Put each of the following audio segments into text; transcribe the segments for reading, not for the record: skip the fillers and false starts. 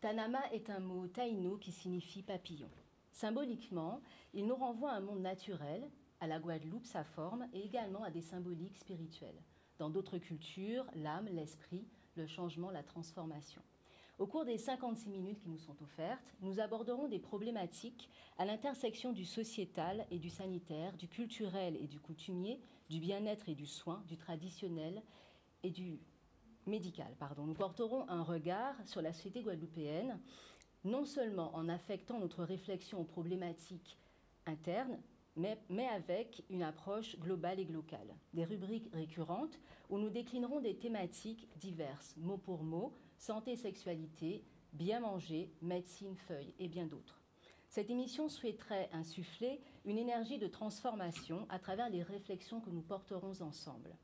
Tanama est un mot taïno qui signifie papillon. Symboliquement, il nous renvoie à un monde naturel, à la Guadeloupe, sa forme, et également à des symboliques spirituelles. Dans d'autres cultures, l'âme, l'esprit, le changement, la transformation. Au cours des 56 minutes qui nous sont offertes, nous aborderons des problématiques à l'intersection du sociétal et du sanitaire, du culturel et du coutumier, du bien-être et du soin, du traditionnel et du médical. Nous porterons un regard sur la société guadeloupéenne, non seulement en affectant notre réflexion aux problématiques internes, mais avec une approche globale et locale. Des rubriques récurrentes où nous déclinerons des thématiques diverses, mot pour mot, santé et sexualité, bien manger, médecine, feuilles et bien d'autres. Cette émission souhaiterait insuffler une énergie de transformation à travers les réflexions que nous porterons ensemble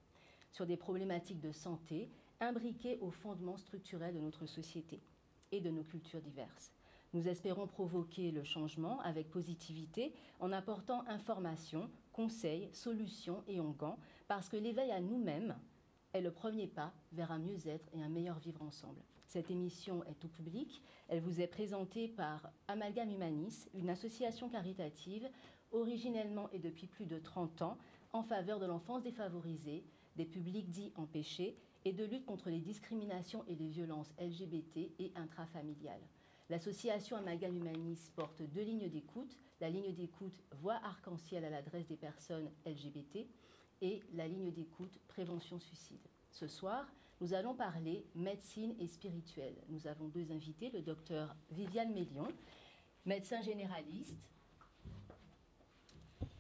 sur des problématiques de santé imbriquées aux fondements structurels de notre société et de nos cultures diverses. Nous espérons provoquer le changement avec positivité en apportant informations, conseils, solutions et onguents, parce que l'éveil à nous-mêmes est le premier pas vers un mieux-être et un meilleur vivre ensemble. Cette émission est tout public. Elle vous est présentée par Amalgame Humanis, une association caritative originellement et depuis plus de 30 ans en faveur de l'enfance défavorisée, des publics dits empêchés et de lutte contre les discriminations et les violences LGBT et intrafamiliales. L'association Amalgame Humanis porte 2 lignes d'écoute, la ligne d'écoute Voix arc-en-ciel à l'adresse des personnes LGBT et la ligne d'écoute Prévention suicide. Ce soir, nous allons parler médecine et spirituelle. Nous avons 2 invités, le docteur Viviane Mélion, médecin généraliste,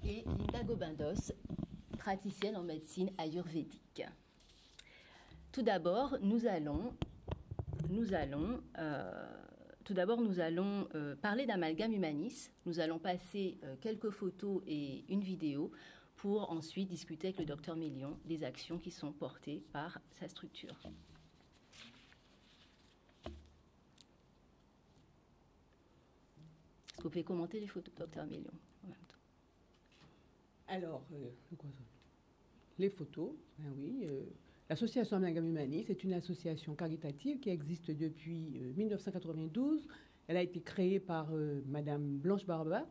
et Linda Gobindos, praticienne en médecine ayurvédique. Tout d'abord, nous allons parler d'Amalgame Humanis. Nous allons passer quelques photos et une vidéo pour ensuite discuter avec le docteur Mélion des actions qui sont portées par sa structure. Est-ce que vous pouvez commenter les photos, docteur Mélion, en même temps? Alors, les photos, ben oui. L'association Amalgame Humanis est une association caritative qui existe depuis 1992. Elle a été créée par Madame Blanche Barba,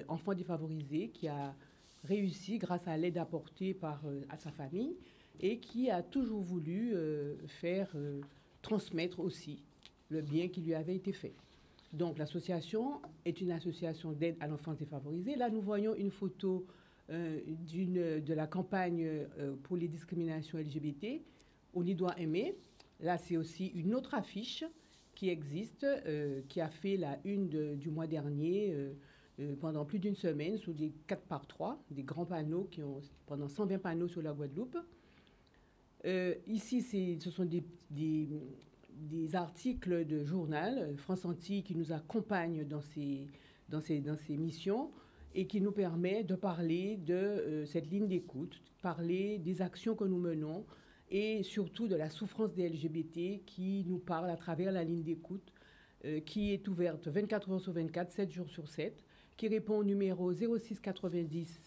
enfant défavorisé, qui a réussi grâce à l'aide apportée à sa famille et qui a toujours voulu transmettre aussi le bien qui lui avait été fait. Donc l'association est une association d'aide à l'enfance défavorisée. Là, nous voyons une photo de la campagne pour les discriminations LGBT, On y doit aimer. Là, c'est aussi une autre affiche qui existe, qui a fait la une du mois dernier, pendant plus d'une semaine, sous des 4x3, des grands panneaux qui ont pendant 120 panneaux sur la Guadeloupe. Ici, ce sont des articles de journal, France Antilles, qui nous accompagnent dans ces missions et qui nous permet de parler de cette ligne d'écoute, parler des actions que nous menons et surtout de la souffrance des LGBT qui nous parle à travers la ligne d'écoute qui est ouverte 24 heures sur 24, 7 jours sur 7, qui répond au numéro 06 90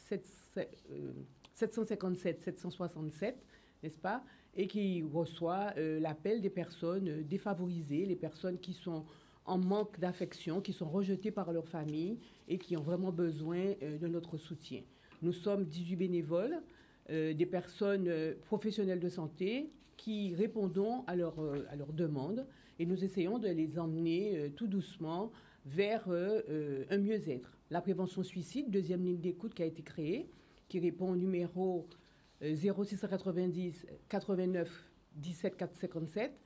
757 767, n'est-ce pas, et qui reçoit l'appel des personnes défavorisées, les personnes qui sont en manque d'affection, qui sont rejetées par leur famille et qui ont vraiment besoin de notre soutien. Nous sommes 18 bénévoles, des personnes professionnelles de santé qui répondons à leurs demandes et nous essayons de les emmener tout doucement vers un mieux-être. La prévention suicide, deuxième ligne d'écoute qui a été créée, qui répond au numéro 0690 89 17 457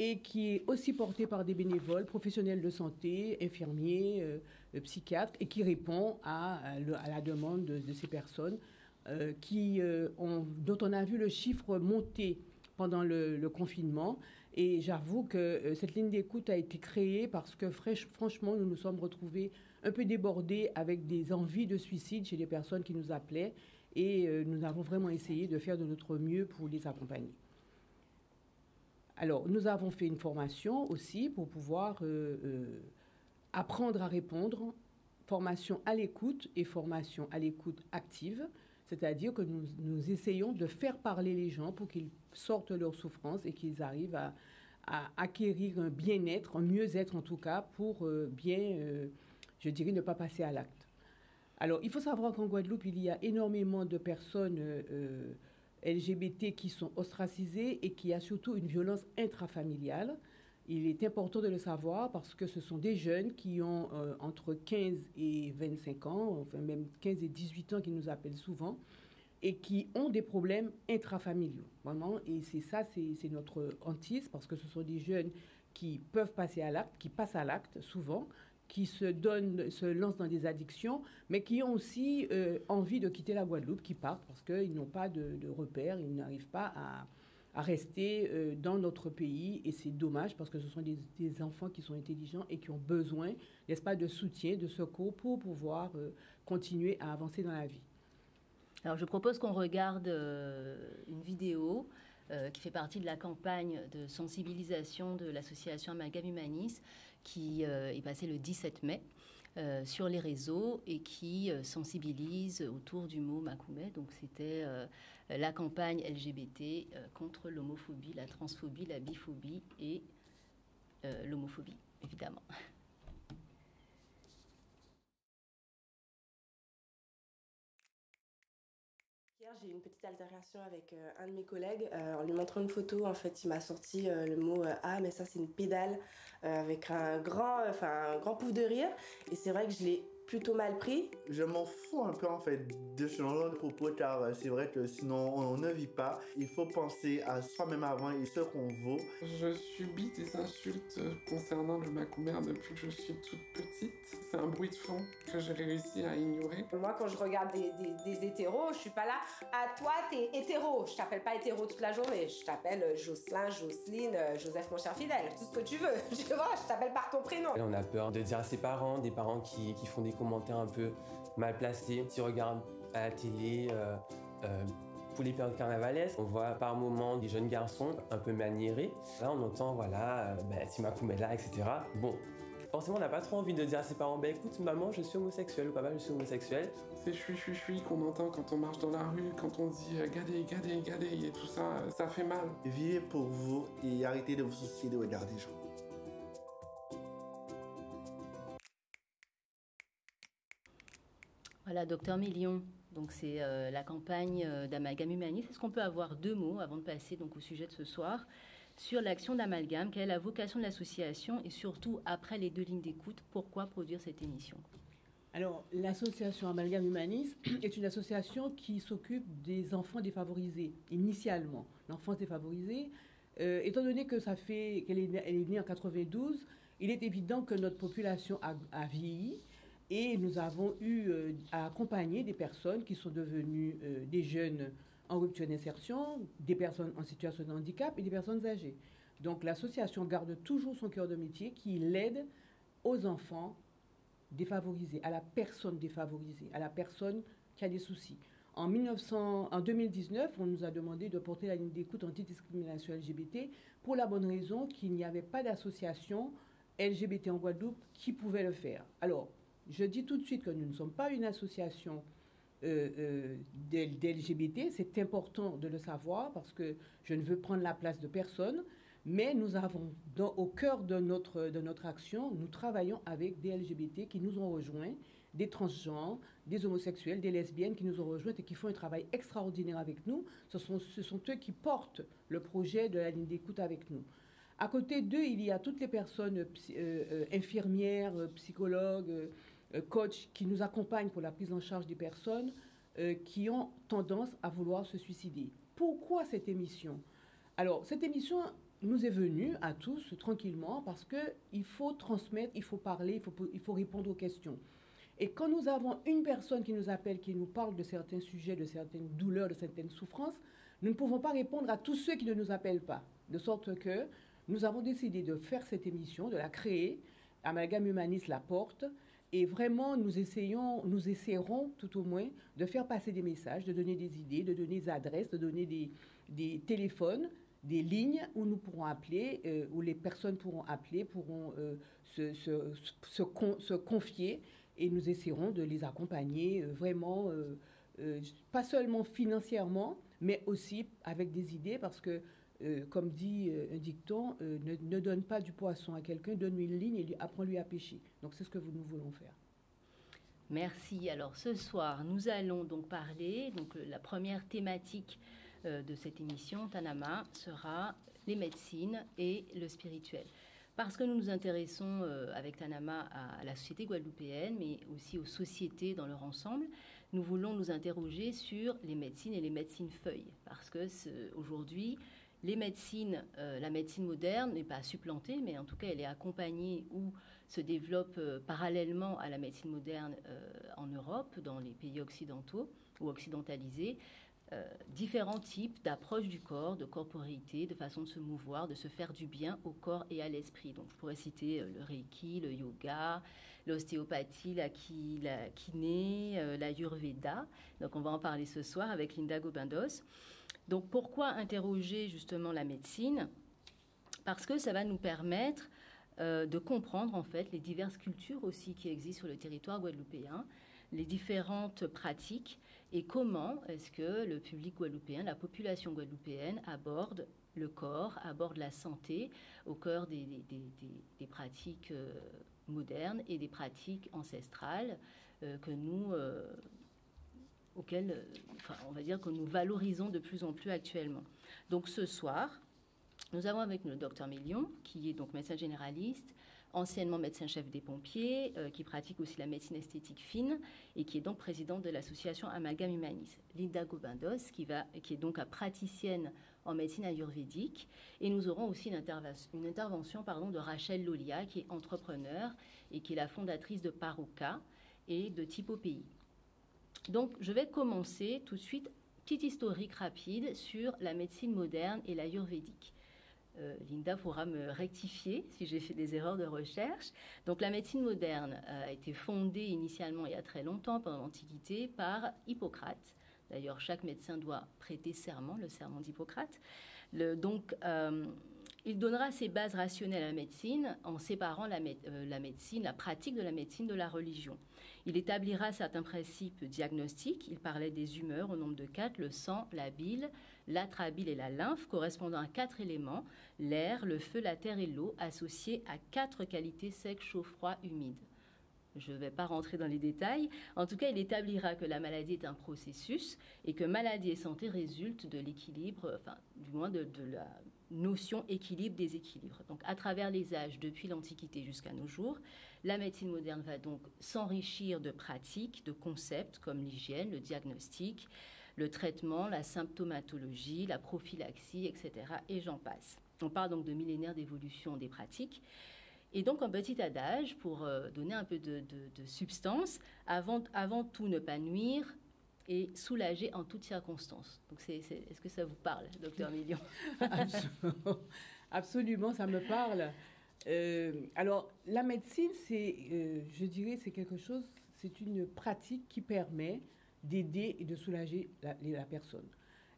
et qui est aussi portée par des bénévoles, professionnels de santé, infirmiers, psychiatres, et qui répond à la demande de ces personnes dont on a vu le chiffre monter pendant le confinement. Et j'avoue que cette ligne d'écoute a été créée parce que franchement, nous nous sommes retrouvés un peu débordés avec des envies de suicide chez les personnes qui nous appelaient. Et nous avons vraiment essayé de faire de notre mieux pour les accompagner. Alors, nous avons fait une formation aussi pour pouvoir apprendre à répondre, formation à l'écoute et formation à l'écoute active, c'est-à-dire que nous essayons de faire parler les gens pour qu'ils sortent de leur souffrance et qu'ils arrivent à acquérir un bien-être, un mieux-être en tout cas, pour je dirais, ne pas passer à l'acte. Alors, il faut savoir qu'en Guadeloupe, il y a énormément de personnes LGBT qui sont ostracisées et qu'il y a surtout une violence intrafamiliale. Il est important de le savoir parce que ce sont des jeunes qui ont entre 15 et 25 ans, enfin même 15 et 18 ans qui nous appellent souvent, et qui ont des problèmes intrafamiliaux, vraiment. Et c'est ça, c'est notre hantise, parce que ce sont des jeunes qui peuvent passer à l'acte, qui passent à l'acte souvent, qui se lancent dans des addictions, mais qui ont aussi envie de quitter la Guadeloupe, qui partent parce qu'ils n'ont pas de repères, ils n'arrivent pas à rester dans notre pays. Et c'est dommage parce que ce sont des enfants qui sont intelligents et qui ont besoin, n'est-ce pas, de soutien, de secours pour pouvoir continuer à avancer dans la vie. Alors, je propose qu'on regarde une vidéo qui fait partie de la campagne de sensibilisation de l'association Amalgame Humanis, qui est passée le 17 mai sur les réseaux et qui sensibilise autour du mot Makoumé. Donc, c'était la campagne LGBT contre l'homophobie, la transphobie, la biphobie et l'homophobie, évidemment. Hier, j'ai eu une petite altération avec un de mes collègues. En lui montrant une photo, en fait, il m'a sorti le mot « Ah, mais ça, c'est une pédale » avec un grand pouf de rire. Et c'est vrai que je l'ai plutôt mal pris. Je m'en fous un peu en fait de ce genre de propos car c'est vrai que sinon on ne vit pas. Il faut penser à soi-même avant et ce qu'on vaut. Je subis des insultes concernant le Macoumé depuis que je suis toute petite. C'est un bruit de fond que j'ai réussi à ignorer. Moi, quand je regarde des hétéros, je suis pas là. Ah, toi, t'es hétéro. Je t'appelle pas hétéro toute la journée. Je t'appelle Jocelyn, Jocelyne, Joseph, mon cher fidèle. Tout ce que tu veux. Je t'appelle par ton prénom. On a peur de dire à ses parents, des parents qui font des commentaires un peu mal placés. Si on regarde à la télé, pour les périodes carnavalesques, on voit par moments des jeunes garçons un peu maniérés. Là, on entend, voilà, si Makoumé là, etc. Bon. Forcément, on n'a pas trop envie de dire à ses parents, écoute, maman, je suis homosexuel, ou papa, je suis homosexuel. C'est chui qu'on entend quand on marche dans la rue, quand on dit gadé, gadé, gadé, et tout ça, ça fait mal. Vivez pour vous et arrêtez de vous soucier de regarder les gens. Voilà, Docteur Million. Donc c'est la campagne d'Amalgame Humanis. Est-ce qu'on peut avoir 2 mots avant de passer donc au sujet de ce soir sur l'action d'Amalgame, quelle est la vocation de l'association et surtout, après les 2 lignes d'écoute, pourquoi produire cette émission? Alors, l'association Amalgame Humanis est une association qui s'occupe des enfants défavorisés, initialement. L'enfance défavorisée, étant donné que qu'elle est née en 92, il est évident que notre population a vieilli et nous avons eu à accompagner des personnes qui sont devenues des jeunes en rupture d'insertion, des personnes en situation de handicap et des personnes âgées. Donc l'association garde toujours son cœur de métier qui l'aide aux enfants défavorisés, à la personne défavorisée, à la personne qui a des soucis. En 2019, on nous a demandé de porter la ligne d'écoute anti-discrimination LGBT pour la bonne raison qu'il n'y avait pas d'association LGBT en Guadeloupe qui pouvait le faire. Alors, je dis tout de suite que nous ne sommes pas une association d'LGBT, c'est important de le savoir parce que je ne veux prendre la place de personne, mais nous avons, au cœur de notre action, nous travaillons avec des LGBT qui nous ont rejoints, des transgenres, des homosexuels, des lesbiennes qui nous ont rejoints et qui font un travail extraordinaire avec nous. Ce sont eux qui portent le projet de la ligne d'écoute avec nous. À côté d'eux, il y a toutes les personnes infirmières, psychologues, coachs qui nous accompagnent pour la prise en charge des personnes qui ont tendance à vouloir se suicider. Pourquoi cette émission? Alors, cette émission nous est venue à tous tranquillement parce qu'il faut transmettre, il faut parler, il faut répondre aux questions. Et quand nous avons une personne qui nous appelle, qui nous parle de certains sujets, de certaines douleurs, de certaines souffrances, nous ne pouvons pas répondre à tous ceux qui ne nous appellent pas. De sorte que nous avons décidé de faire cette émission, de la créer. Amalgame Humanis la porte. Et vraiment, nous essaierons tout au moins de faire passer des messages, de donner des idées, de donner des adresses, de donner des téléphones, des lignes où nous pourrons appeler, où les personnes pourront appeler, pourront se confier. Et nous essaierons de les accompagner vraiment, pas seulement financièrement, mais aussi avec des idées, parce que comme dit un dicton, ne donne pas du poisson à quelqu'un, donne-lui une ligne et apprends-lui à pêcher. Donc c'est ce que nous voulons faire. Merci. Alors ce soir, nous allons donc parler, la première thématique de cette émission, Tanama, sera les médecines et le spirituel. Parce que nous nous intéressons avec Tanama à la société guadeloupéenne, mais aussi aux sociétés dans leur ensemble, nous voulons nous interroger sur les médecines et les médecines feuilles. Parce que aujourd'hui, la médecine moderne n'est pas supplantée, mais en tout cas, elle est accompagnée ou se développe parallèlement à la médecine moderne en Europe, dans les pays occidentaux ou occidentalisés, différents types d'approches du corps, de corporéité, de façon de se mouvoir, de se faire du bien au corps et à l'esprit. Donc, je pourrais citer le Reiki, le yoga, l'ostéopathie, la kiné, l'ayurveda. Donc, on va en parler ce soir avec Linda Gobindos. Donc, pourquoi interroger justement la médecine? Parce que ça va nous permettre de comprendre en fait les diverses cultures aussi qui existent sur le territoire guadeloupéen, les différentes pratiques et comment est-ce que le public guadeloupéen, la population guadeloupéenne aborde le corps, aborde la santé au cœur des pratiques modernes et des pratiques ancestrales auxquelles, on va dire que nous valorisons de plus en plus actuellement. Donc ce soir, nous avons avec nous le docteur Million, qui est donc médecin généraliste, anciennement médecin-chef des pompiers, qui pratique aussi la médecine esthétique fine et qui est donc présidente de l'association Amalgame Humanis. Linda Gobindos, qui est donc praticienne en médecine ayurvédique. Et nous aurons aussi une intervention de Rachel Lolia, qui est entrepreneur et qui est la fondatrice de Parouka et de Typopéi. Donc, je vais commencer tout de suite, petite historique rapide sur la médecine moderne et l'ayurvédique. Linda pourra me rectifier si j'ai fait des erreurs de recherche. Donc la médecine moderne a été fondée initialement il y a très longtemps, pendant l'Antiquité, par Hippocrate. D'ailleurs, chaque médecin doit prêter serment, le serment d'Hippocrate. Il donnera ses bases rationnelles à la médecine en séparant la pratique de la médecine de la religion. Il établira certains principes diagnostiques. Il parlait des humeurs au nombre de 4, le sang, la bile, l'atrabile et la lymphe, correspondant à 4 éléments, l'air, le feu, la terre et l'eau, associés à 4 qualités sec, chaud, froid, humide. Je ne vais pas rentrer dans les détails. En tout cas, il établira que la maladie est un processus et que maladie et santé résultent de l'équilibre, du moins de la notion équilibre-déséquilibre. Donc, à travers les âges, depuis l'Antiquité jusqu'à nos jours, la médecine moderne va donc s'enrichir de pratiques, de concepts comme l'hygiène, le diagnostic, le traitement, la symptomatologie, la prophylaxie, etc. Et j'en passe. On parle donc de millénaires d'évolution des pratiques. Et donc, un petit adage pour donner un peu de substance. Avant tout, ne pas nuire et soulager en toutes circonstances. Donc, est-ce que ça vous parle, docteur Million? Absolument, ça me parle. Alors, la médecine, je dirais, c'est quelque chose, c'est une pratique qui permet d'aider et de soulager la personne.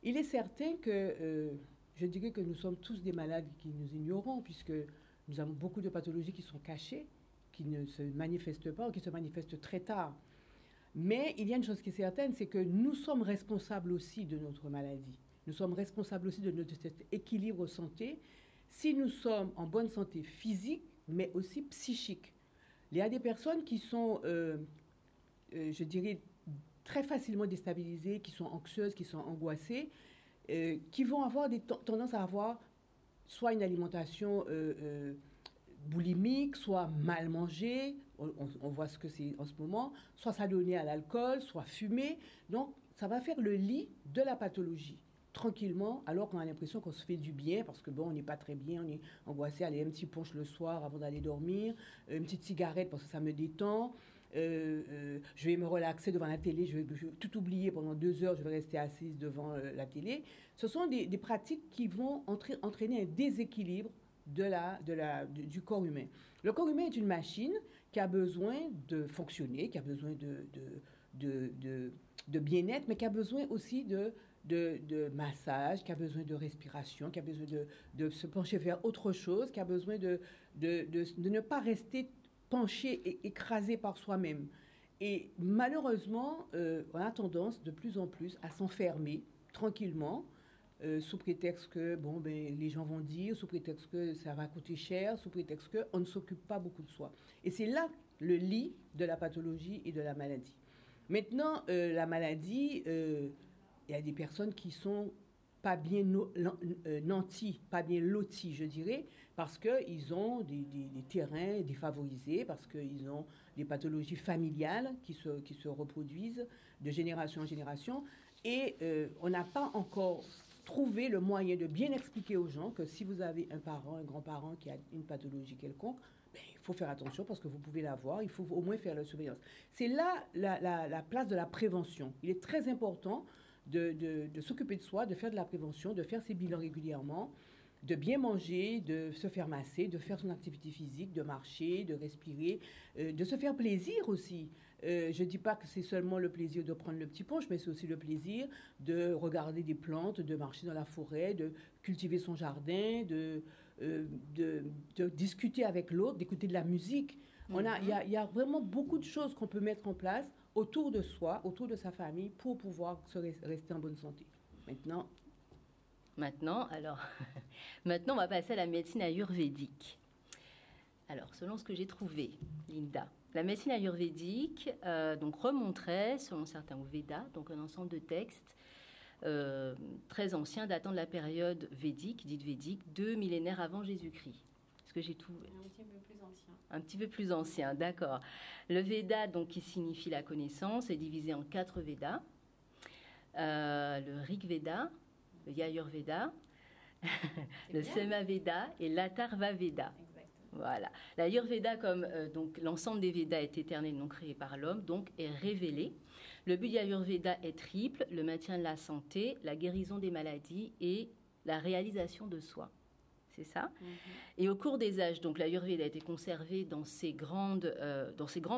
Il est certain que, je dirais que nous sommes tous des malades qui nous ignorons, puisque nous avons beaucoup de pathologies qui sont cachées, qui ne se manifestent pas ou qui se manifestent très tard. Mais il y a une chose qui est certaine, c'est que nous sommes responsables aussi de notre maladie. Nous sommes responsables aussi de cet équilibre santé si nous sommes en bonne santé physique, mais aussi psychique. Il y a des personnes qui sont, je dirais, très facilement déstabilisées, qui sont anxieuses, qui sont angoissées, qui vont avoir tendance à avoir soit une alimentation boulimique, soit mal mangée, on voit ce que c'est en ce moment, soit s'adonner à l'alcool, soit fumer. Donc, ça va faire le lit de la pathologie, tranquillement, alors qu'on a l'impression qu'on se fait du bien, parce que bon, on n'est pas très bien, on est angoissé, aller un petit punch le soir avant d'aller dormir, une petite cigarette parce que ça me détend, je vais me relaxer devant la télé, je vais tout oublier pendant 2 heures, je vais rester assise devant la télé. Ce sont des pratiques qui vont entraîner un déséquilibre du corps humain. Le corps humain est une machine qui a besoin de fonctionner, qui a besoin de bien-être, mais qui a besoin aussi de massage, qui a besoin de respiration, qui a besoin de se pencher vers autre chose, qui a besoin de ne pas rester penché et écrasé par soi-même. Et malheureusement, on a tendance de plus en plus à s'enfermer tranquillement sous prétexte que bon, ben, les gens vont dire, sous prétexte que ça va coûter cher, sous prétexte qu'on ne s'occupe pas beaucoup de soi. Et c'est là le lit de la pathologie et de la maladie. Maintenant, la maladie, il y a des personnes qui sont pas bien nantis, pas bien lotis, je dirais, parce qu'ils ont des terrains défavorisés, parce qu'ils ont des pathologies familiales qui se reproduisent de génération en génération. Et on n'a pas encore trouvé le moyen de bien expliquer aux gens que si vous avez un parent, un grand-parent qui a une pathologie quelconque, ben, il faut faire attention parce que vous pouvez l'avoir, il faut au moins faire la surveillance. C'est là la place de la prévention. Il est très important de s'occuper de soi, de faire de la prévention, de faire ses bilans régulièrement, de bien manger, de se faire masser, de faire son activité physique, de marcher, de respirer, de se faire plaisir aussi. Je ne dis pas que c'est seulement le plaisir de prendre le petit punch, mais c'est aussi le plaisir de regarder des plantes, de marcher dans la forêt, de cultiver son jardin, de discuter avec l'autre, d'écouter de la musique. Il y a vraiment beaucoup de choses qu'on peut mettre en place autour de soi, autour de sa famille, pour pouvoir rester en bonne santé. Maintenant, on va passer à la médecine ayurvédique. Alors, selon ce que j'ai trouvé, Linda, la médecine ayurvédique donc remonterait, selon certains, au Veda, donc un ensemble de textes très anciens datant de la période védique, dite védique, 2 millénaires avant Jésus-Christ. Est-ce que j'ai tout... Un petit peu plus ancien. Un petit peu plus ancien, d'accord. Le Veda, donc, qui signifie la connaissance, est divisé en 4 Védas. Le Rig Veda, le Yajur Veda, le Sama Veda et l'Atharva Veda. Voilà. L'Ayurveda, comme donc l'ensemble des Védas est éternel, non créé par l'homme, donc est révélé. Le but de l'Ayurveda est triple: le maintien de la santé, la guérison des maladies et la réalisation de soi. C'est ça. Et au cours des âges, donc l'Ayurveda a été conservé dans ses grands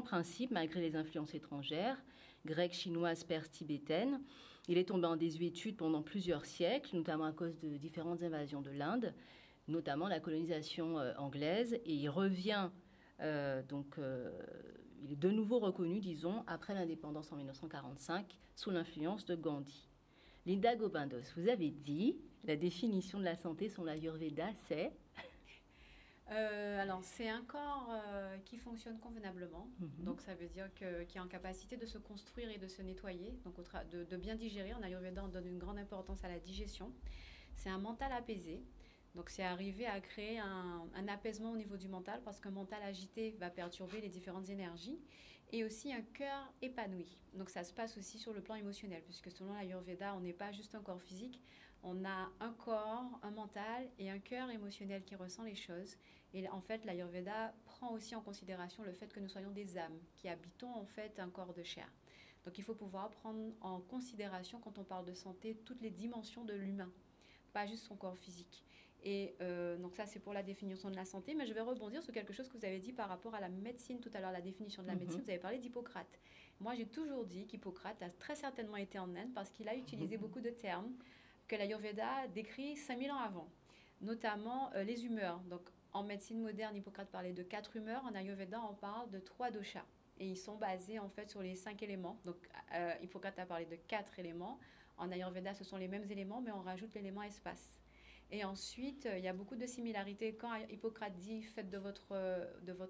principes, malgré les influences étrangères, grecques, chinoises, perses, tibétaines. Il est tombé en désuétude pendant plusieurs siècles, notamment à cause de différentes invasions de l'Inde, notamment la colonisation anglaise. Et il revient, il est de nouveau reconnu, disons, après l'indépendance en 1945, sous l'influence de Gandhi. Linda Gobindos, vous avez dit, la définition de la santé selon l'Ayurveda, c'est... Alors, c'est un corps qui fonctionne convenablement. Donc, ça veut dire qui est en capacité de se construire et de se nettoyer, donc de bien digérer. En Ayurveda, on donne une grande importance à la digestion. C'est un mental apaisé. Donc, c'est arriver à créer un apaisement au niveau du mental, parce qu'un mental agité va perturber les différentes énergies. Et aussi un cœur épanoui. Donc, ça se passe aussi sur le plan émotionnel, puisque selon l'Ayurveda, on n'est pas juste un corps physique. On a un corps, un mental et un cœur émotionnel qui ressent les choses. Et en fait, l'Ayurveda prend aussi en considération le fait que nous soyons des âmes qui habitons en fait un corps de chair. Donc, il faut pouvoir prendre en considération, quand on parle de santé, toutes les dimensions de l'humain, pas juste son corps physique. Et donc ça, c'est pour la définition de la santé. Mais je vais rebondir sur quelque chose que vous avez dit par rapport à la médecine tout à l'heure, la définition de la médecine. Vous avez parlé d'Hippocrate. Moi, j'ai toujours dit qu'Hippocrate a très certainement été en Inde, parce qu'il a utilisé beaucoup de termes que l'Ayurveda décrit 5000 ans avant, notamment les humeurs. Donc, en médecine moderne, Hippocrate parlait de 4 humeurs. En Ayurveda, on parle de 3 doshas. Et ils sont basés, en fait, sur les 5 éléments. Donc, Hippocrate a parlé de 4 éléments. En Ayurveda, ce sont les mêmes éléments, mais on rajoute l'élément espace. Et ensuite, il y a beaucoup de similarités. Quand Hippocrate dit « faites de votre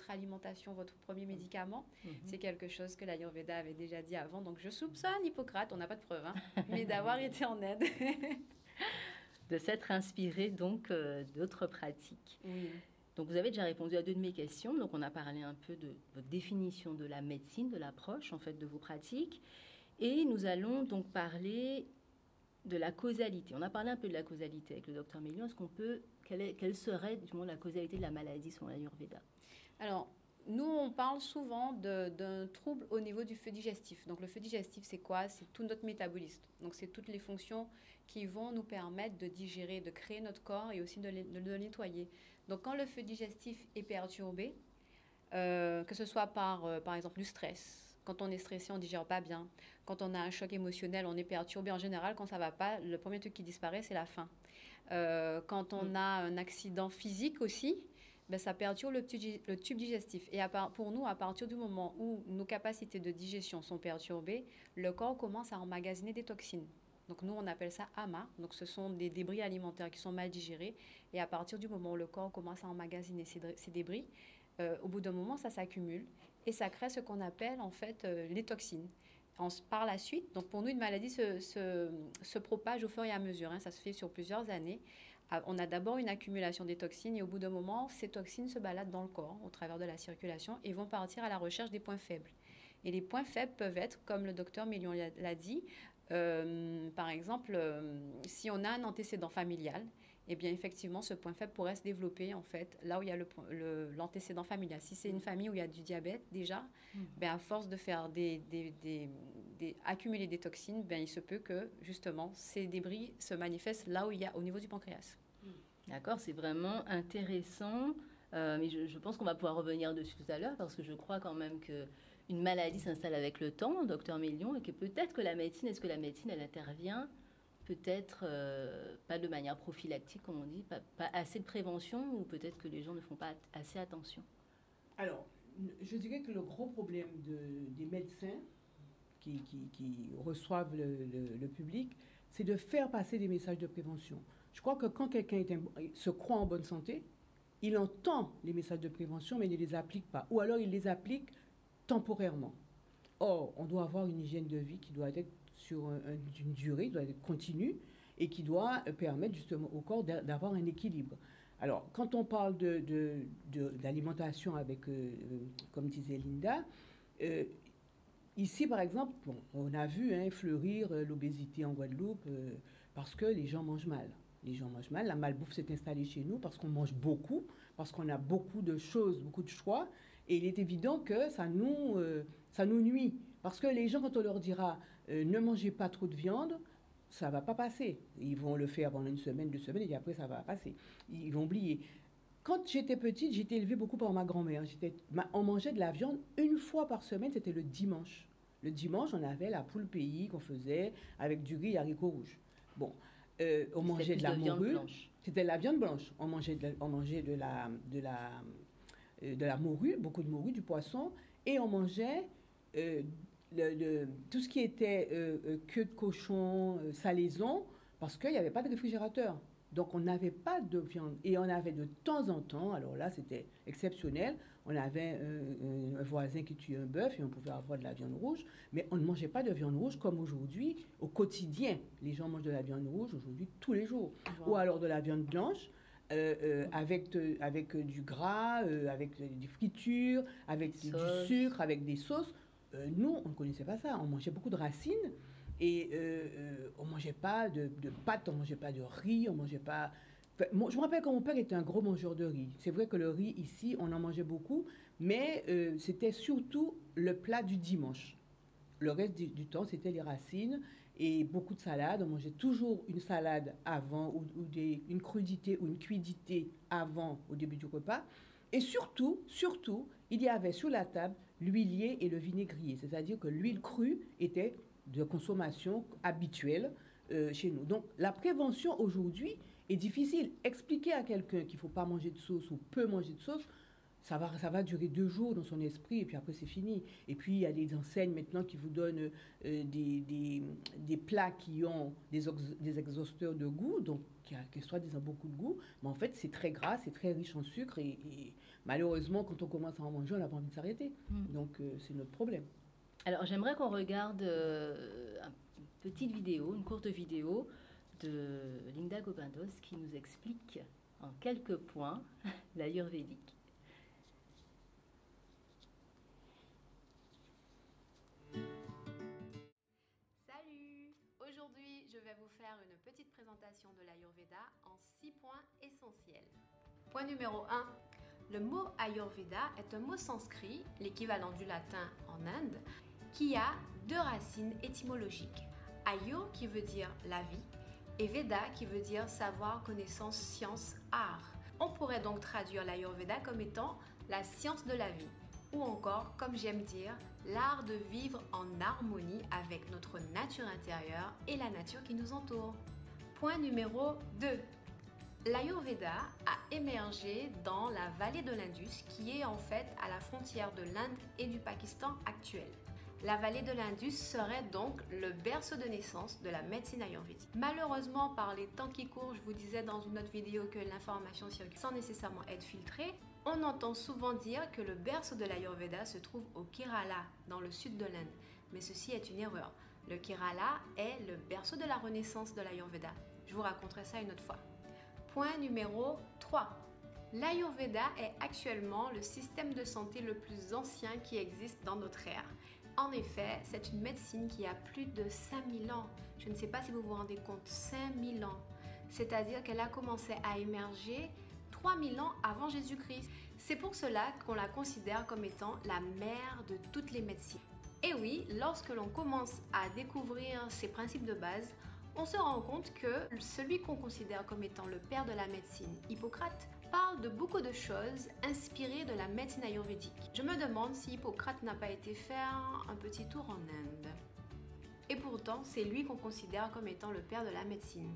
alimentation votre premier médicament », c'est quelque chose que l'Ayurveda avait déjà dit avant. Donc, je soupçonne Hippocrate, on n'a pas de preuves, hein, mais d'avoir été en Inde. De s'être inspiré, donc, d'autres pratiques. Oui. Donc, vous avez déjà répondu à 2 de mes questions. Donc, on a parlé un peu de votre définition de la médecine, de l'approche, en fait, de vos pratiques. Et nous allons donc parler de la causalité. On a parlé un peu de la causalité avec le docteur Mélion. Quelle serait, du moins, la causalité de la maladie selon l'Ayurveda? Alors, nous, on parle souvent d'un trouble au niveau du feu digestif. Donc, le feu digestif, c'est quoi? C'est tout notre métabolisme. Donc, c'est toutes les fonctions qui vont nous permettre de digérer, de créer notre corps et aussi de le nettoyer. Donc, quand le feu digestif est perturbé, que ce soit par exemple, du stress. Quand on est stressé, on ne digère pas bien. Quand on a un choc émotionnel, on est perturbé. En général, quand ça ne va pas, le premier truc qui disparaît, c'est la faim. Quand on a un accident physique aussi, ben, ça perturbe le tube digestif. Et pour nous, à partir du moment où nos capacités de digestion sont perturbées, le corps commence à emmagasiner des toxines. Donc nous, on appelle ça ama. Donc ce sont des débris alimentaires qui sont mal digérés. Et à partir du moment où le corps commence à emmagasiner ces débris, au bout d'un moment, ça s'accumule et ça crée ce qu'on appelle en fait les toxines. Par la suite, donc pour nous, une maladie se propage au fur et à mesure. Ça se fait sur plusieurs années. On a d'abord une accumulation des toxines et au bout d'un moment, ces toxines se baladent dans le corps au travers de la circulation et vont partir à la recherche des points faibles. Et les points faibles peuvent être, comme le docteur Million l'a dit, par exemple, si on a un antécédent familial, eh bien effectivement, ce point faible pourrait se développer en fait là où il y a l'antécédent familial. Si c'est une famille où il y a du diabète déjà, à force de faire accumuler des toxines, il se peut que justement ces débris se manifestent là où il y a au niveau du pancréas. D'accord, c'est vraiment intéressant. Mais je pense qu'on va pouvoir revenir dessus tout à l'heure parce que je crois quand même qu'une maladie s'installe avec le temps, docteur Million, et que peut-être que la médecine, est-ce que la médecine, elle intervient peut-être pas de manière prophylactique, comme on dit, pas assez de prévention, ou peut-être que les gens ne font pas assez attention? Alors, je dirais que le gros problème des médecins qui reçoivent le public, c'est de faire passer des messages de prévention. Je crois que quand quelqu'un se croit en bonne santé, il entend les messages de prévention, mais il ne les applique pas. Ou alors, il les applique temporairement. Or, on doit avoir une hygiène de vie qui doit être sur une durée, doit être continue, et qui doit permettre justement au corps d'avoir un équilibre. Alors, quand on parle d'alimentation avec, comme disait Linda, ici, par exemple, on a vu fleurir l'obésité en Guadeloupe parce que les gens mangent mal. Les gens mangent mal, la malbouffe s'est installée chez nous parce qu'on mange beaucoup, parce qu'on a beaucoup de choses, beaucoup de choix, et il est évident que ça nous nuit. Parce que les gens, quand on leur dira ne mangez pas trop de viande, ça ne va pas passer. Ils vont le faire pendant une semaine, 2 semaines, et après ça va passer. Ils vont oublier. Quand j'étais petite, j'étais élevée beaucoup par ma grand-mère. On mangeait de la viande une fois par semaine, c'était le dimanche. Le dimanche, on avait la poule pays qu'on faisait avec du riz et haricots rouges. Bon, on mangeait de la morue. C'était la viande blanche. On mangeait de la morue, beaucoup de morue, du poisson, et on mangeait tout ce qui était queue de cochon, salaison, parce qu'il n'y avait pas de réfrigérateur. Donc, on n'avait pas de viande. Et on avait de temps en temps, alors là, c'était exceptionnel, on avait un voisin qui tuait un bœuf et on pouvait avoir de la viande rouge, mais on ne mangeait pas de viande rouge comme aujourd'hui, au quotidien. Les gens mangent de la viande rouge aujourd'hui tous les jours. Wow. Ou alors de la viande blanche, avec du gras, avec des fritures, avec du sucre, avec des sauces. Nous, on ne connaissait pas ça. On mangeait beaucoup de racines et on ne mangeait pas de pâtes, on ne mangeait pas de riz, on mangeait pas... Enfin, je me rappelle que mon père était un gros mangeur de riz. C'est vrai que le riz, ici, on en mangeait beaucoup, mais c'était surtout le plat du dimanche. Le reste du temps, c'était les racines et beaucoup de salades. On mangeait toujours une salade avant ou une crudité ou une cuidité avant, au début du repas. Et surtout, il y avait sur la table l'huilier et le vinaigrier. C'est-à-dire que l'huile crue était de consommation habituelle chez nous. Donc, la prévention aujourd'hui est difficile. Expliquer à quelqu'un qu'il ne faut pas manger de sauce ou peu manger de sauce, ça va durer 2 jours dans son esprit et puis après, c'est fini. Et puis, il y a des enseignes maintenant qui vous donnent des plats qui ont des exhausteurs de goût, donc qui soit disant beaucoup de goût, mais en fait, c'est très gras, c'est très riche en sucre et malheureusement, quand on commence à en manger, on n'a pas envie de s'arrêter. Donc, c'est notre problème. Alors, j'aimerais qu'on regarde une petite vidéo, une courte vidéo de Linda Gopindos qui nous explique en quelques points l'ayurvédique. Salut! Aujourd'hui, je vais vous faire une petite présentation de l'Ayurveda en 6 points essentiels. Point numéro 1. Le mot Ayurveda est un mot sanskrit, l'équivalent du latin en Inde, qui a 2 racines étymologiques. Ayur qui veut dire la vie et Veda qui veut dire savoir, connaissance, science, art. On pourrait donc traduire l'Ayurveda comme étant la science de la vie ou encore, comme j'aime dire, l'art de vivre en harmonie avec notre nature intérieure et la nature qui nous entoure. Point numéro 2. L'Ayurveda a émergé dans la vallée de l'Indus qui est en fait à la frontière de l'Inde et du Pakistan actuel. La vallée de l'Indus serait donc le berceau de naissance de la médecine ayurvédique. Malheureusement, par les temps qui courent, je vous disais dans une autre vidéo que l'information circule sans nécessairement être filtrée. On entend souvent dire que le berceau de l'Ayurveda se trouve au Kerala, dans le sud de l'Inde. Mais ceci est une erreur. Le Kerala est le berceau de la renaissance de l'Ayurveda. Je vous raconterai ça une autre fois. Point numéro 3. L'Ayurveda est actuellement le système de santé le plus ancien qui existe dans notre ère. En effet, c'est une médecine qui a plus de 5000 ans. Je ne sais pas si vous vous rendez compte, 5000 ans. C'est-à-dire qu'elle a commencé à émerger 3000 ans avant Jésus-Christ. C'est pour cela qu'on la considère comme étant la mère de toutes les médecines. Et oui, lorsque l'on commence à découvrir ces principes de base, on se rend compte que celui qu'on considère comme étant le père de la médecine, Hippocrate, parle de beaucoup de choses inspirées de la médecine ayurvédique. Je me demande si Hippocrate n'a pas été faire un petit tour en Inde. Et pourtant, c'est lui qu'on considère comme étant le père de la médecine.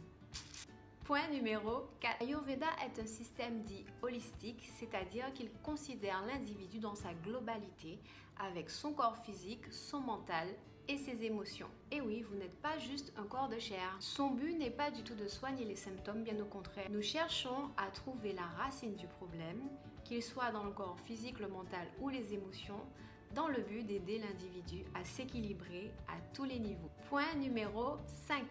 Point numéro 4. L'Ayurveda est un système dit holistique, c'est-à-dire qu'il considère l'individu dans sa globalité, avec son corps physique, son mental et ses émotions. Et oui, vous n'êtes pas juste un corps de chair. Son but n'est pas du tout de soigner les symptômes, bien au contraire. Nous cherchons à trouver la racine du problème, qu'il soit dans le corps physique, le mental ou les émotions, dans le but d'aider l'individu à s'équilibrer à tous les niveaux. Point numéro 5.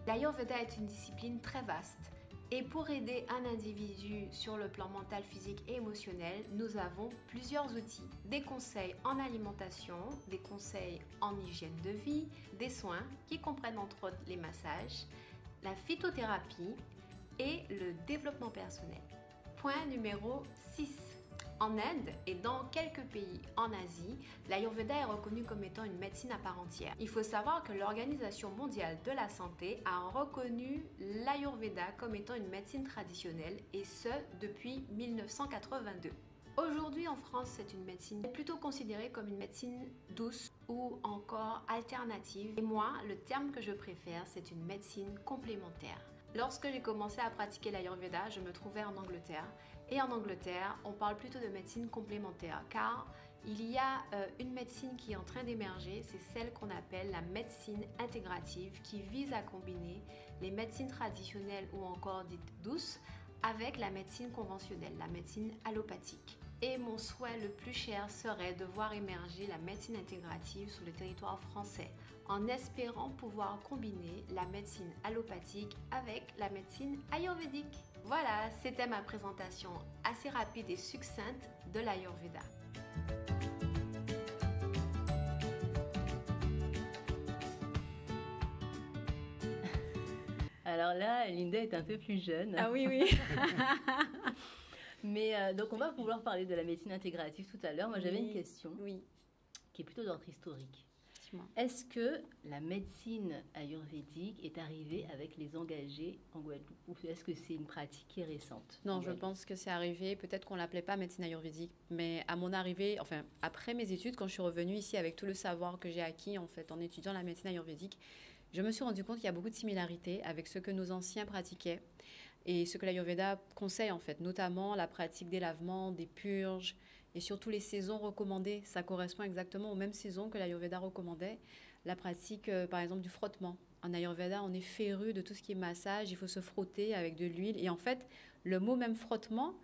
L'Ayurveda est une discipline très vaste. Et pour aider un individu sur le plan mental, physique et émotionnel, nous avons plusieurs outils. Des conseils en alimentation, des conseils en hygiène de vie, des soins qui comprennent entre autres les massages, la phytothérapie et le développement personnel. Point numéro 6. En Inde et dans quelques pays en Asie, l'Ayurveda est reconnu comme étant une médecine à part entière. Il faut savoir que l'Organisation mondiale de la santé a reconnu l'Ayurveda comme étant une médecine traditionnelle et ce depuis 1982. Aujourd'hui en France, c'est une médecine plutôt considérée comme une médecine douce ou encore alternative. Et moi, le terme que je préfère, c'est une médecine complémentaire. Lorsque j'ai commencé à pratiquer l'Ayurveda, je me trouvais en Angleterre. Et en Angleterre, on parle plutôt de médecine complémentaire car il y a une médecine qui est en train d'émerger, c'est celle qu'on appelle la médecine intégrative qui vise à combiner les médecines traditionnelles ou encore dites douces avec la médecine conventionnelle, la médecine allopathique. Et mon souhait le plus cher serait de voir émerger la médecine intégrative sur le territoire français en espérant pouvoir combiner la médecine allopathique avec la médecine ayurvédique. Voilà, c'était ma présentation assez rapide et succincte de l'Ayurveda. Alors là, Linda est un peu plus jeune. Ah oui, oui. Mais donc on va pouvoir parler de la médecine intégrative tout à l'heure. Moi j'avais une question Oui. qui est plutôt d'ordre historique. Est-ce que la médecine ayurvédique est arrivée avec les engagés en Guadeloupe ou est-ce que c'est une pratique qui est récente? Non, je pense que c'est arrivé, peut-être qu'on ne l'appelait pas médecine ayurvédique, mais à mon arrivée, enfin après mes études, quand je suis revenue ici avec tout le savoir que j'ai acquis en fait en étudiant la médecine ayurvédique, je me suis rendu compte qu'il y a beaucoup de similarités avec ce que nos anciens pratiquaient et ce que l'Ayurveda conseille en fait, notamment la pratique des lavements, des purges, et surtout les saisons recommandées. Ça correspond exactement aux mêmes saisons que l'Ayurveda recommandait. La pratique, par exemple, du frottement. En Ayurveda, on est féru de tout ce qui est massage. Il faut se frotter avec de l'huile. Et en fait, le mot même frottement,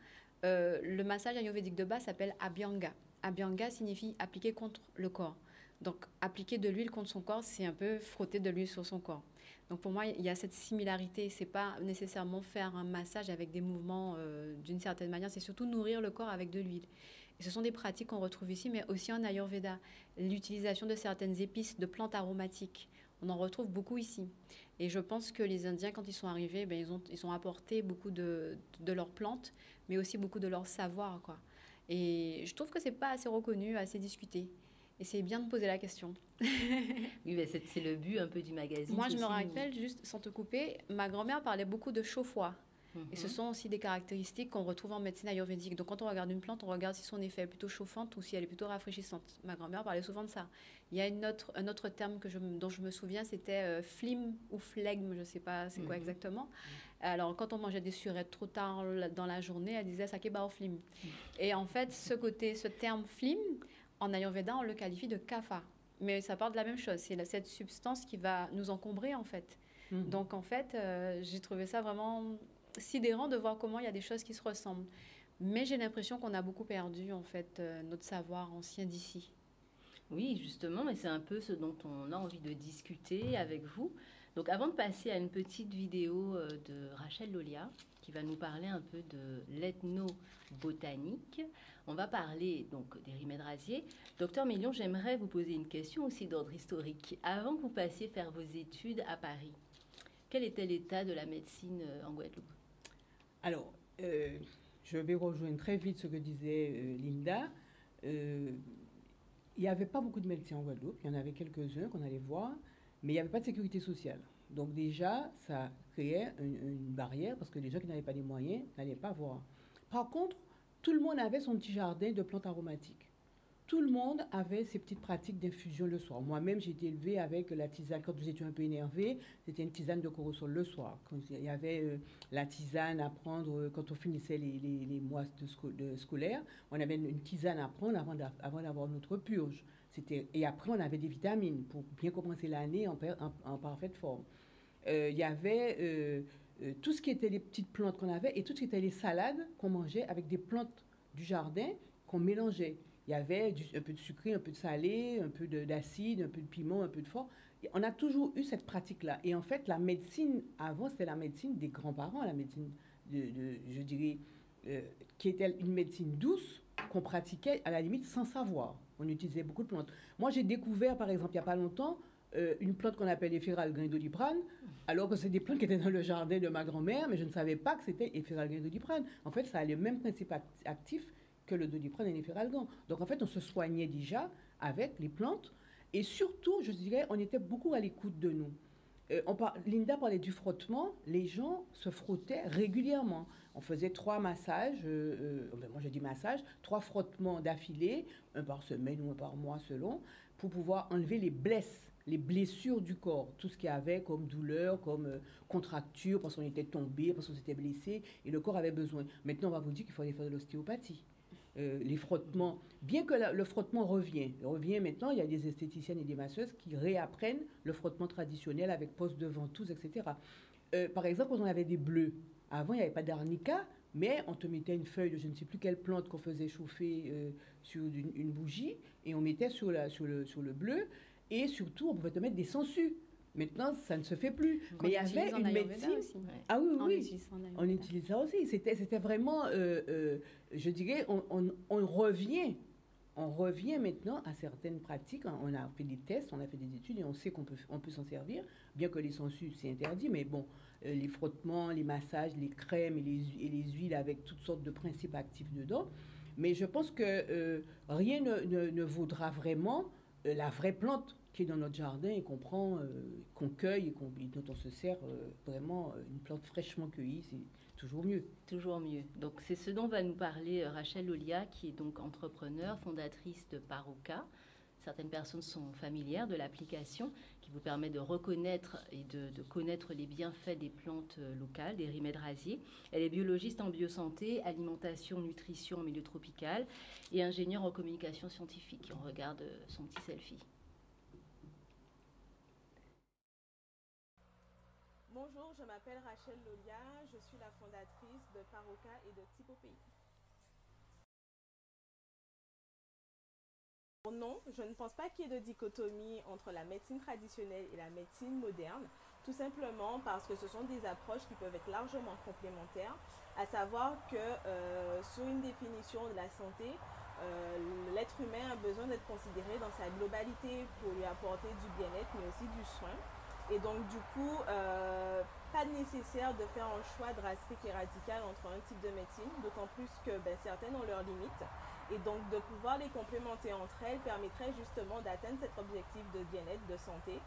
le massage ayurvédique de base s'appelle Abhyanga. Abhyanga signifie appliquer contre le corps. Donc, appliquer de l'huile contre son corps, c'est un peu frotter de l'huile sur son corps. Donc, pour moi, il y a cette similarité. Ce n'est pas nécessairement faire un massage avec des mouvements d'une certaine manière. C'est surtout nourrir le corps avec de l'huile. Et ce sont des pratiques qu'on retrouve ici, mais aussi en Ayurveda. L'utilisation de certaines épices, de plantes aromatiques, on en retrouve beaucoup ici. Et je pense que les Indiens, quand ils sont arrivés, ils ont apporté beaucoup de leurs plantes, mais aussi beaucoup de leur savoir, quoi. Et je trouve que ce n'est pas assez reconnu, assez discuté. Et c'est bien de poser la question. Oui, mais c'est le but un peu du magazine. Moi, je me rappelle, juste sans te couper, ma grand-mère parlait beaucoup de chaud-froid. Et ce sont aussi des caractéristiques qu'on retrouve en médecine ayurvédique. Donc, quand on regarde une plante, on regarde si son effet est plutôt chauffante ou si elle est plutôt rafraîchissante. Ma grand-mère parlait souvent de ça. Il y a un autre terme dont je me souviens, c'était phlegme ou flegme, je ne sais pas c'est quoi exactement. Alors, quand on mangeait des surettes trop tard dans la journée, elle disait « sakeba au phlegme ». Et en fait, ce terme phlegme, en Ayurveda, on le qualifie de kapha. mais ça part de la même chose. C'est cette substance qui va nous encombrer, en fait. Donc, en fait, j'ai trouvé ça vraiment sidérant de voir comment il y a des choses qui se ressemblent. Mais j'ai l'impression qu'on a beaucoup perdu, en fait, notre savoir ancien d'ici. Oui, justement, mais c'est un peu ce dont on a envie de discuter avec vous. Donc, avant de passer à une petite vidéo de Rachel Lolia, qui va nous parler un peu de l'ethnobotanique, on va parler donc des rimédrasiers. Docteur Mélion, j'aimerais vous poser une question aussi d'ordre historique. Avant que vous passiez faire vos études à Paris, quel était l'état de la médecine en Guadeloupe? Alors, je vais rejoindre très vite ce que disait Linda. Il n'y avait pas beaucoup de médecins en Guadeloupe. Il y en avait quelques-uns qu'on allait voir, mais il n'y avait pas de sécurité sociale. Donc déjà, ça créait une barrière parce que les gens qui n'avaient pas les moyens n'allaient pas voir. Par contre, tout le monde avait son petit jardin de plantes aromatiques. Tout le monde avait ses petites pratiques d'infusion le soir. Moi-même, j'ai été élevée avec la tisane. Quand nous étions un peu énervés, c'était une tisane de corosol le soir. Quand il y avait la tisane à prendre, quand on finissait les mois scolaires, on avait une tisane à prendre avant d'avoir notre purge. Et après, on avait des vitamines pour bien commencer l'année en parfaite forme. Il y avait tout ce qui était les petites plantes qu'on avait et tout ce qui était les salades qu'on mangeait avec des plantes du jardin qu'on mélangeait. Il y avait un peu de sucré, un peu de salé, un peu d'acide, un peu de piment, un peu de fort. Et on a toujours eu cette pratique-là. Et en fait, la médecine, avant, c'était la médecine des grands-parents, la médecine, je dirais, qui était une médecine douce qu'on pratiquait à la limite sans savoir. On utilisait beaucoup de plantes. Moi, j'ai découvert, par exemple, il n'y a pas longtemps, une plante qu'on appelle Éphéral Doliprane, alors que c'est des plantes qui étaient dans le jardin de ma grand-mère, mais je ne savais pas que c'était Éphéral Doliprane. En fait, ça a le même principe actif que le Doliprane et l'Éphéral. Donc, en fait, on se soignait déjà avec les plantes. Et surtout, je dirais, on était beaucoup à l'écoute de nous. Linda parlait du frottement. Les gens se frottaient régulièrement. On faisait 3 massages, moi je dis massages, 3 frottements d'affilée, un par semaine ou un par mois selon, pour pouvoir enlever les blessures du corps, tout ce qu'il y avait comme douleur, comme contracture, parce qu'on était tombé, parce qu'on s'était blessé, et le corps avait besoin. Maintenant, on va vous dire qu'il faut aller faire de l'ostéopathie. Les frottements, bien que le frottement revient maintenant, il y a des esthéticiennes et des masseuses qui réapprennent le frottement traditionnel avec poste de ventouse, etc. Par exemple, quand on avait des bleus, avant il n'y avait pas d'arnica, mais on te mettait une feuille de je ne sais plus quelle plante qu'on faisait chauffer sur une bougie, et on mettait sur le bleu, et surtout on pouvait te mettre des sangsues. Maintenant, ça ne se fait plus. Mais il y avait une médecine. Aussi. Ah oui, oui. On utilise ça aussi. C'était vraiment, je dirais, on revient maintenant à certaines pratiques. On a fait des tests, on a fait des études et on sait qu'on peut s'en servir, bien que les sangsues, c'est interdit. Mais bon, les frottements, les massages, les crèmes et les huiles avec toutes sortes de principes actifs dedans. Mais je pense que rien ne vaudra vraiment la vraie plante qui est dans notre jardin et qu'on prend, qu'on cueille et dont on se sert vraiment une plante fraîchement cueillie, c'est toujours mieux. Toujours mieux. Donc c'est ce dont va nous parler Rachel Lolia, qui est donc entrepreneur, fondatrice de Paroka. Certaines personnes sont familières de l'application qui vous permet de reconnaître et de connaître les bienfaits des plantes locales, des rimédrasiers. Elle est biologiste en biosanté, alimentation, nutrition en milieu tropical et ingénieure en communication scientifique. On regarde son petit selfie. Bonjour, je m'appelle Rachel Lolia, je suis la fondatrice de Paroka et de Typopéi. Non, je ne pense pas qu'il y ait de dichotomie entre la médecine traditionnelle et la médecine moderne, tout simplement parce que ce sont des approches qui peuvent être largement complémentaires, à savoir que sur une définition de la santé, l'être humain a besoin d'être considéré dans sa globalité pour lui apporter du bien-être mais aussi du soin. Et donc du coup, pas nécessaire de faire un choix drastique et radical entre un type de médecine, d'autant plus que certaines ont leurs limites. Et donc de pouvoir les complémenter entre elles permettrait justement d'atteindre cet objectif de bien-être, de santé.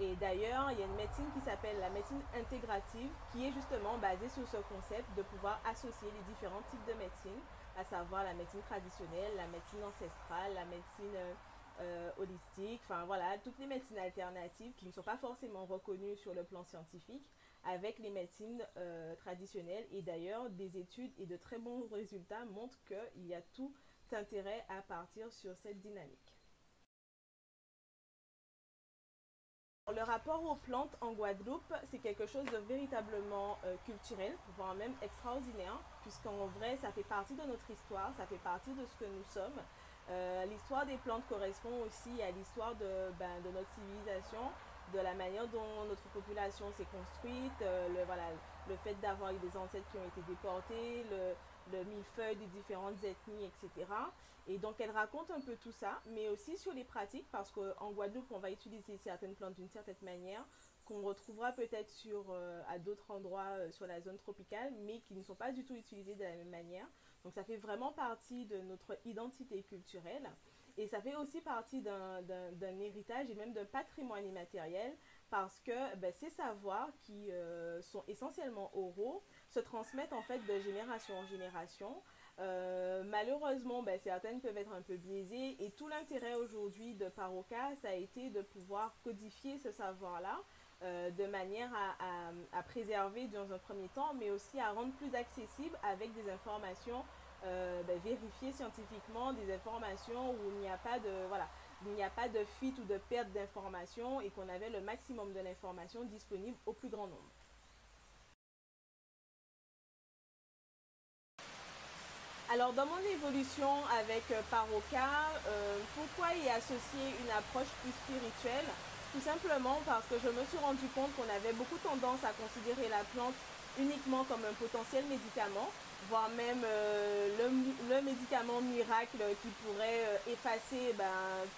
Et d'ailleurs, il y a une médecine qui s'appelle la médecine intégrative, qui est justement basée sur ce concept de pouvoir associer les différents types de médecine, à savoir la médecine traditionnelle, la médecine ancestrale, la médecine holistique, enfin voilà, toutes les médecines alternatives qui ne sont pas forcément reconnues sur le plan scientifique avec les médecines traditionnelles. Et d'ailleurs, des études et de très bons résultats montrent qu'il y a tout intérêt à partir sur cette dynamique. Le rapport aux plantes en Guadeloupe, c'est quelque chose de véritablement culturel, voire même extraordinaire, puisqu'en vrai, ça fait partie de notre histoire, ça fait partie de ce que nous sommes. L'histoire des plantes correspond aussi à l'histoire de notre civilisation, de la manière dont notre population s'est construite, le fait d'avoir eu des ancêtres qui ont été déportés, le millefeuille des différentes ethnies, etc. Et donc elle raconte un peu tout ça, mais aussi sur les pratiques, parce qu'en Guadeloupe, on va utiliser certaines plantes d'une certaine manière, qu'on retrouvera peut-être à d'autres endroits sur la zone tropicale, mais qui ne sont pas du tout utilisées de la même manière. Donc ça fait vraiment partie de notre identité culturelle. Et ça fait aussi partie d'un héritage et même d'un patrimoine immatériel, parce que ces savoirs qui sont essentiellement oraux se transmettent en fait de génération en génération. Malheureusement, certaines peuvent être un peu biaisées, et tout l'intérêt aujourd'hui de Paroca, ça a été de pouvoir codifier ce savoir-là de manière à préserver dans un premier temps, mais aussi à rendre plus accessible avec des informations vérifiées scientifiquement, des informations où il n'y a pas de fuite ou de perte d'informations, et qu'on avait le maximum de l'information disponible au plus grand nombre. Alors, dans mon évolution avec Paroca, pourquoi y associer une approche plus spirituelle? Tout simplement parce que je me suis rendu compte qu'on avait beaucoup tendance à considérer la plante uniquement comme un potentiel médicament, voire même le médicament miracle qui pourrait effacer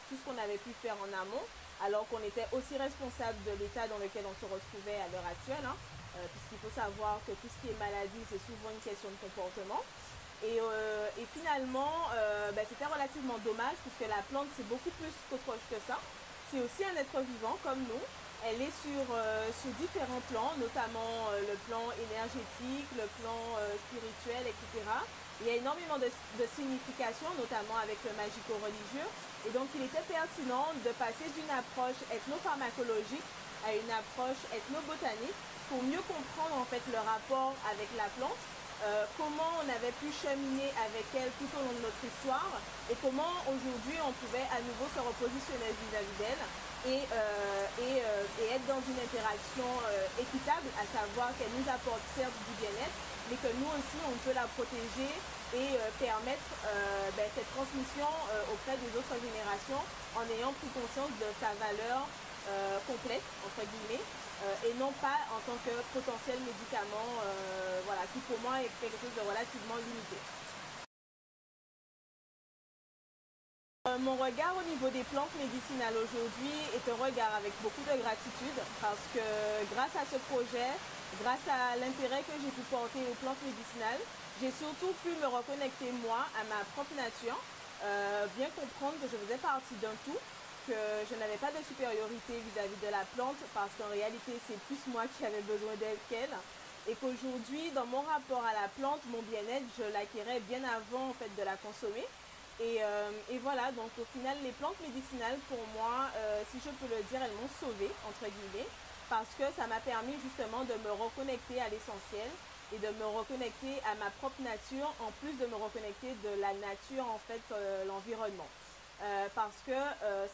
tout ce qu'on avait pu faire en amont, alors qu'on était aussi responsable de l'état dans lequel on se retrouvait à l'heure actuelle, puisqu'il faut savoir que tout ce qui est maladie, c'est souvent une question de comportement. Et finalement, c'était relativement dommage, puisque la plante, c'est beaucoup plus qu'autre chose que ça. C'est aussi un être vivant comme nous. Elle est sur différents plans, notamment le plan énergétique, le plan spirituel, etc. Il y a énormément de significations, notamment avec le magico-religieux. Et donc, il était pertinent de passer d'une approche ethnopharmacologique à une approche ethnobotanique pour mieux comprendre en fait le rapport avec la plante, comment on avait pu cheminer avec elle tout au long de notre histoire, et comment aujourd'hui on pouvait à nouveau se repositionner vis-à-vis d'elle et être dans une interaction équitable, à savoir qu'elle nous apporte certes du bien-être, mais que nous aussi on peut la protéger et permettre cette transmission auprès des autres générations, en ayant pris conscience de sa valeur complète, entre guillemets, et non pas en tant que potentiel médicament, qui pour moi est quelque chose de relativement limité. Mon regard au niveau des plantes médicinales aujourd'hui est un regard avec beaucoup de gratitude, parce que grâce à ce projet, grâce à l'intérêt que j'ai pu porter aux plantes médicinales, j'ai surtout pu me reconnecter moi à ma propre nature, bien comprendre que je faisais partie d'un tout, que je n'avais pas de supériorité vis-à-vis de la plante, parce qu'en réalité c'est plus moi qui avais besoin d'elle qu'elle, et qu'aujourd'hui dans mon rapport à la plante, mon bien-être, je l'acquérais bien avant en fait de la consommer. Et voilà, donc au final les plantes médicinales pour moi, si je peux le dire, elles m'ont sauvée entre guillemets, parce que ça m'a permis justement de me reconnecter à l'essentiel et de me reconnecter à ma propre nature, en plus de me reconnecter de la nature en fait, l'environnement. Parce que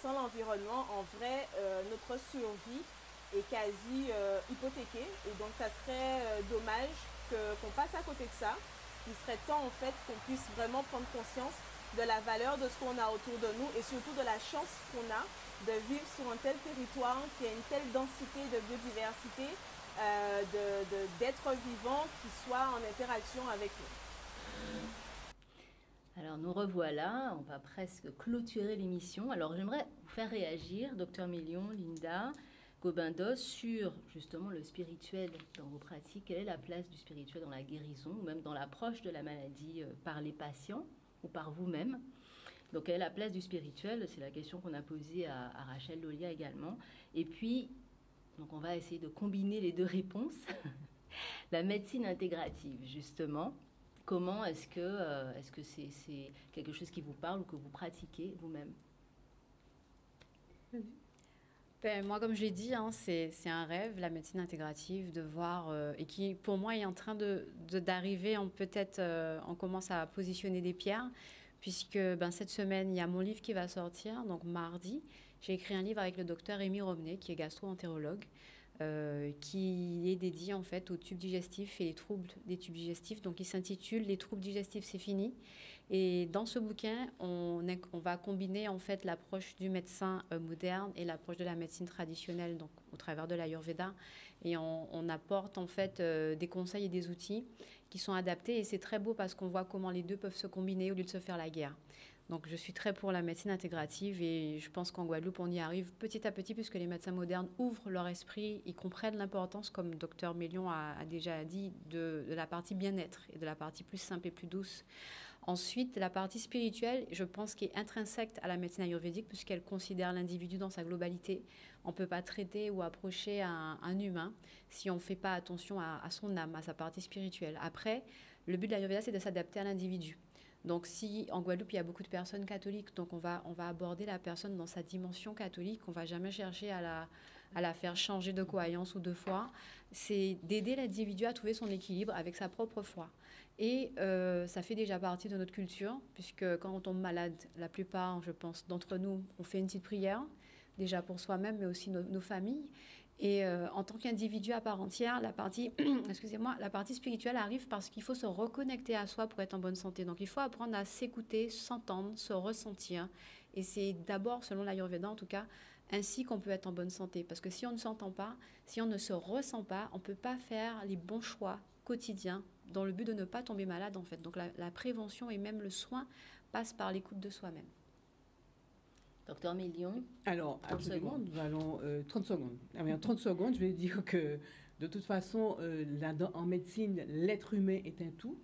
sans l'environnement, en vrai, notre survie est quasi hypothéquée, et donc ça serait dommage qu'on passe à côté de ça. Il serait temps en fait qu'on puisse vraiment prendre conscience de la valeur de ce qu'on a autour de nous, et surtout de la chance qu'on a de vivre sur un tel territoire qui a une telle densité de biodiversité, d'êtres vivants qui soient en interaction avec nous. Alors nous revoilà, on va presque clôturer l'émission. Alors j'aimerais vous faire réagir, Dr Million, Linda, Gobindos, sur justement le spirituel dans vos pratiques. Quelle est la place du spirituel dans la guérison, ou même dans l'approche de la maladie par les patients ou par vous-même? Donc quelle est la place du spirituel? C'est la question qu'on a posée à Rachel Lolia également. Et puis, donc on va essayer de combiner les deux réponses. La médecine intégrative, justement. Comment est-ce que c'est quelque chose qui vous parle ou que vous pratiquez vous-même? Moi, comme je l'ai dit, c'est un rêve, la médecine intégrative, de voir, et qui, pour moi, est en train d'arriver. Peut-être, on commence à positionner des pierres, puisque cette semaine, il y a mon livre qui va sortir, donc mardi. J'ai écrit un livre avec le docteur Rémi Romney, qui est gastro-entérologue, qui est dédié en fait aux tubes digestifs et les troubles des tubes digestifs. Donc il s'intitule « Les troubles digestifs, c'est fini ». Et dans ce bouquin, on va combiner en fait l'approche du médecin moderne et l'approche de la médecine traditionnelle, donc au travers de l'Ayurveda. Et on apporte en fait des conseils et des outils qui sont adaptés. Et c'est très beau parce qu'on voit comment les deux peuvent se combiner au lieu de se faire la guerre. Donc je suis très pour la médecine intégrative et je pense qu'en Guadeloupe, on y arrive petit à petit puisque les médecins modernes ouvrent leur esprit, ils comprennent l'importance, comme Dr Mélion a déjà dit, de la partie bien-être et de la partie plus simple et plus douce. Ensuite, la partie spirituelle, je pense qu'elle est intrinsèque à la médecine ayurvédique puisqu'elle considère l'individu dans sa globalité. On ne peut pas traiter ou approcher un humain si on ne fait pas attention à son âme, à sa partie spirituelle. Après, le but de l'Ayurveda, c'est de s'adapter à l'individu. Donc si en Guadeloupe, il y a beaucoup de personnes catholiques, donc on va aborder la personne dans sa dimension catholique, on ne va jamais chercher à la faire changer de croyance ou de foi. C'est d'aider l'individu à trouver son équilibre avec sa propre foi. Et ça fait déjà partie de notre culture, puisque quand on tombe malade, la plupart, je pense, d'entre nous, on fait une petite prière, déjà pour soi-même, mais aussi nos familles. Et en tant qu'individu à part entière, la partie spirituelle arrive parce qu'il faut se reconnecter à soi pour être en bonne santé. Donc il faut apprendre à s'écouter, s'entendre, se ressentir. Et c'est d'abord, selon l'Ayurveda en tout cas, ainsi qu'on peut être en bonne santé. Parce que si on ne s'entend pas, si on ne se ressent pas, on ne peut pas faire les bons choix quotidiens dans le but de ne pas tomber malade en fait. Donc la prévention et même le soin passent par l'écoute de soi-même. Docteur Mélion. Alors, absolument, nous allons 30 secondes. En 30 secondes, je vais dire que de toute façon, en médecine, l'être humain est un tout.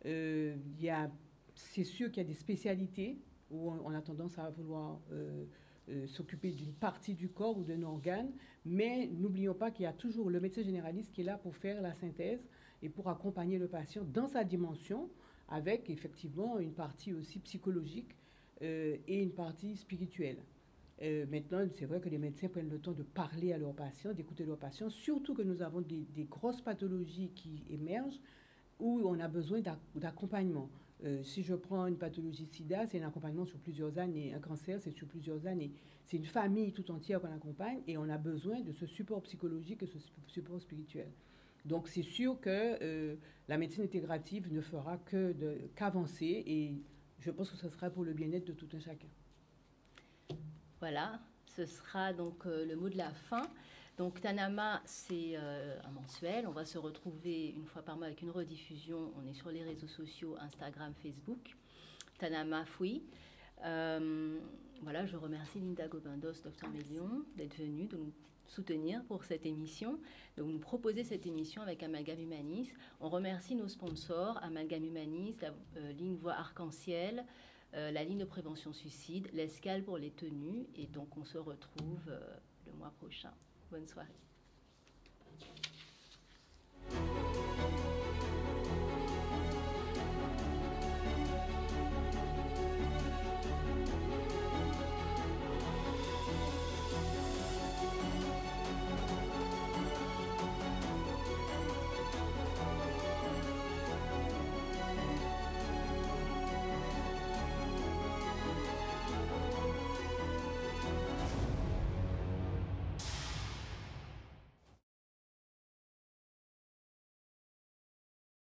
C'est sûr qu'il y a des spécialités où on a tendance à vouloir s'occuper d'une partie du corps ou d'un organe, mais n'oublions pas qu'il y a toujours le médecin généraliste qui est là pour faire la synthèse et pour accompagner le patient dans sa dimension, avec effectivement une partie aussi psychologique et une partie spirituelle. Maintenant, c'est vrai que les médecins prennent le temps de parler à leurs patients, d'écouter leurs patients, surtout que nous avons des grosses pathologies qui émergent où on a besoin d'accompagnement. Si je prends une pathologie SIDA, c'est un accompagnement sur plusieurs années. Un cancer, c'est sur plusieurs années. C'est une famille tout entière qu'on accompagne et on a besoin de ce support psychologique et ce support spirituel. Donc, c'est sûr que la médecine intégrative ne fera qu'avancer et je pense que ce sera pour le bien-être de tout un chacun. Voilà, ce sera donc le mot de la fin. Donc Tanama, c'est un mensuel. On va se retrouver une fois par mois avec une rediffusion. On est sur les réseaux sociaux, Instagram, Facebook. Tanama Fui. Voilà, je remercie Linda Gobindos, Dr Mélion, d'être venue, de nous soutenir pour cette émission. Donc nous proposer cette émission avec Amalgame Humanis. On remercie nos sponsors, Amalgame Humanis, la ligne Voix Arc-en-Ciel, la ligne de prévention suicide, l'Escale pour les tenues. Et donc on se retrouve le mois prochain. Bonne soirée.